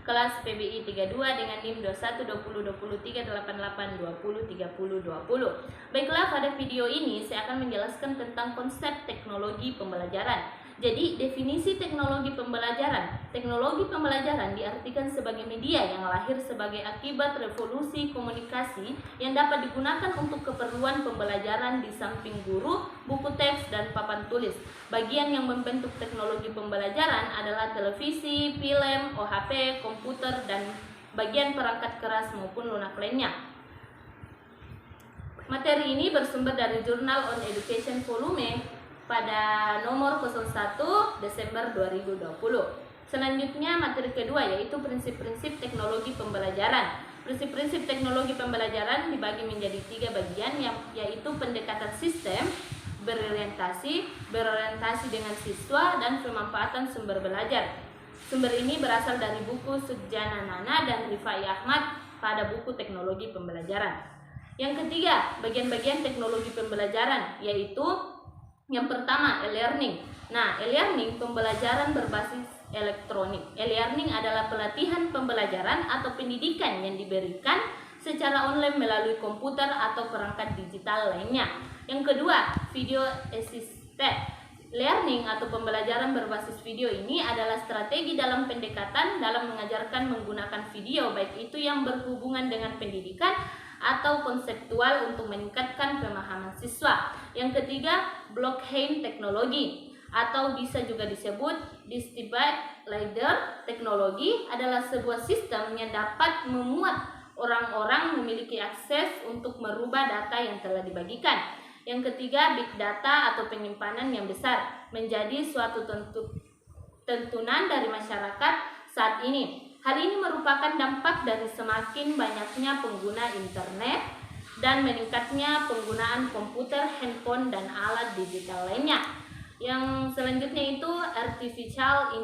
kelas PBI 32 dengan NIM 21202388203020. Baiklah, pada video ini saya akan menjelaskan tentang konsep teknologi pembelajaran. Jadi, definisi teknologi pembelajaran. Teknologi pembelajaran diartikan sebagai media yang lahir sebagai akibat revolusi komunikasi yang dapat digunakan untuk keperluan pembelajaran di samping guru, buku teks, dan papan tulis. Bagian yang membentuk teknologi pembelajaran adalah televisi, film, OHP, komputer, dan bagian perangkat keras maupun lunak lainnya. Materi ini bersumber dari Journal on Education volume pada nomor 01 Desember 2020. Selanjutnya materi kedua yaitu prinsip-prinsip teknologi pembelajaran. Prinsip-prinsip teknologi pembelajaran dibagi menjadi 3 bagian yaitu pendekatan sistem, berorientasi dengan siswa, dan pemanfaatan sumber belajar. Sumber ini berasal dari buku Sujana Nana dan Rifai Ahmad pada buku Teknologi Pembelajaran. Yang ketiga, bagian-bagian teknologi pembelajaran yaitu yang pertama, e-learning. Nah, e-learning pembelajaran berbasis elektronik. E-learning adalah pelatihan pembelajaran atau pendidikan yang diberikan secara online melalui komputer atau perangkat digital lainnya. Yang kedua, video assisted learning atau pembelajaran berbasis video ini adalah strategi dalam pendekatan dalam mengajarkan menggunakan video, baik itu yang berhubungan dengan pendidikan atau konseptual untuk meningkatkan pemahaman siswa. Yang ketiga, blockchain teknologi atau bisa juga disebut distributed ledger teknologi adalah sebuah sistem yang dapat memuat orang-orang memiliki akses untuk merubah data yang telah dibagikan. Yang ketiga, big data atau penyimpanan yang besar menjadi suatu tuntunan dari masyarakat saat ini. Hal ini merupakan dampak dari semakin banyaknya pengguna internet dan meningkatnya penggunaan komputer, handphone, dan alat digital lainnya. Yang selanjutnya itu artificial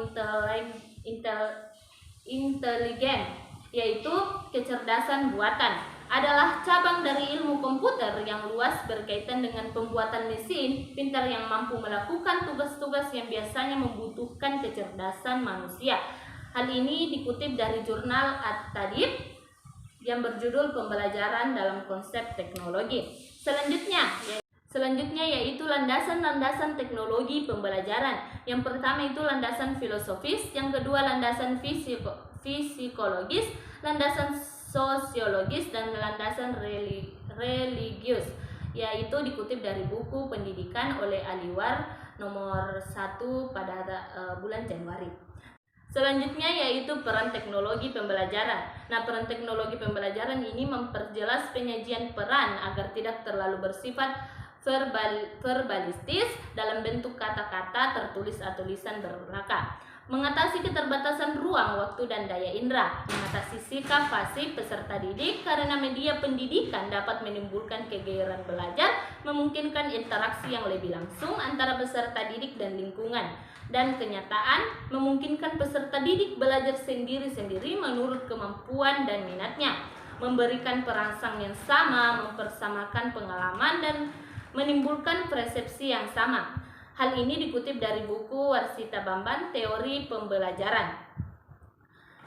intelligence, yaitu kecerdasan buatan. Adalah cabang dari ilmu komputer yang luas berkaitan dengan pembuatan mesin pintar yang mampu melakukan tugas-tugas yang biasanya membutuhkan kecerdasan manusia. Hal ini dikutip dari jurnal At-Tadib yang berjudul Pembelajaran dalam Konsep Teknologi. Selanjutnya yaitu landasan-landasan teknologi pembelajaran. Yang pertama itu landasan filosofis, yang kedua landasan psikologis, landasan sosiologis, dan landasan religius, yaitu dikutip dari buku Pendidikan oleh Aliwar nomor 1 pada bulan Januari. Selanjutnya yaitu peran teknologi pembelajaran. Nah, peran teknologi pembelajaran ini memperjelas penyajian peran agar tidak terlalu bersifat verbalistis dalam bentuk kata-kata tertulis atau lisan berrangka. Mengatasi keterbatasan ruang, waktu, dan daya indera. Mengatasi sikap pasif peserta didik karena media pendidikan dapat menimbulkan kegiatan belajar, memungkinkan interaksi yang lebih langsung antara peserta didik dan lingkungan. Dan kenyataan memungkinkan peserta didik belajar sendiri-sendiri menurut kemampuan dan minatnya, memberikan perangsang yang sama, mempersamakan pengalaman, dan menimbulkan persepsi yang sama. Hal ini dikutip dari buku Warsita Bamban, Teori Pembelajaran.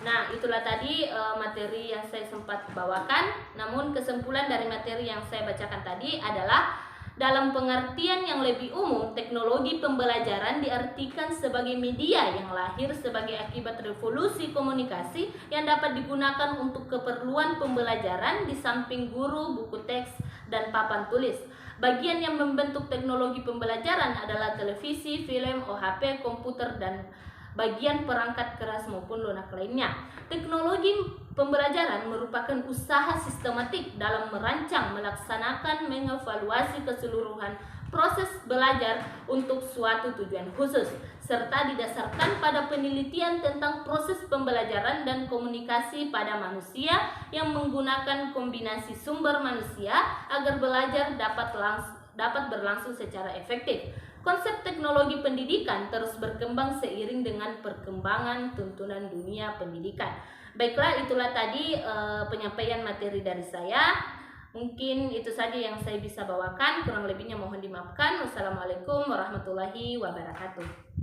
Nah, itulah tadi materi yang saya sempat bawakan. Namun kesimpulan dari materi yang saya bacakan tadi adalah dalam pengertian yang lebih umum, teknologi pembelajaran diartikan sebagai media yang lahir sebagai akibat revolusi komunikasi yang dapat digunakan untuk keperluan pembelajaran di samping guru, buku teks, dan papan tulis. Bagian yang membentuk teknologi pembelajaran adalah televisi, film, OHP, komputer, dan bagian perangkat keras maupun lunak lainnya. Teknologi pembelajaran merupakan usaha sistematik dalam merancang, melaksanakan, mengevaluasi keseluruhan proses belajar untuk suatu tujuan khusus, serta didasarkan pada penelitian tentang proses pembelajaran dan komunikasi pada manusia yang menggunakan kombinasi sumber manusia agar belajar dapat berlangsung secara efektif. Konsep teknologi pendidikan terus berkembang seiring dengan perkembangan tuntunan dunia pendidikan. Baiklah, itulah tadi penyampaian materi dari saya. Mungkin itu saja yang saya bisa bawakan, kurang lebihnya mohon dimaafkan. Wassalamualaikum warahmatullahi wabarakatuh.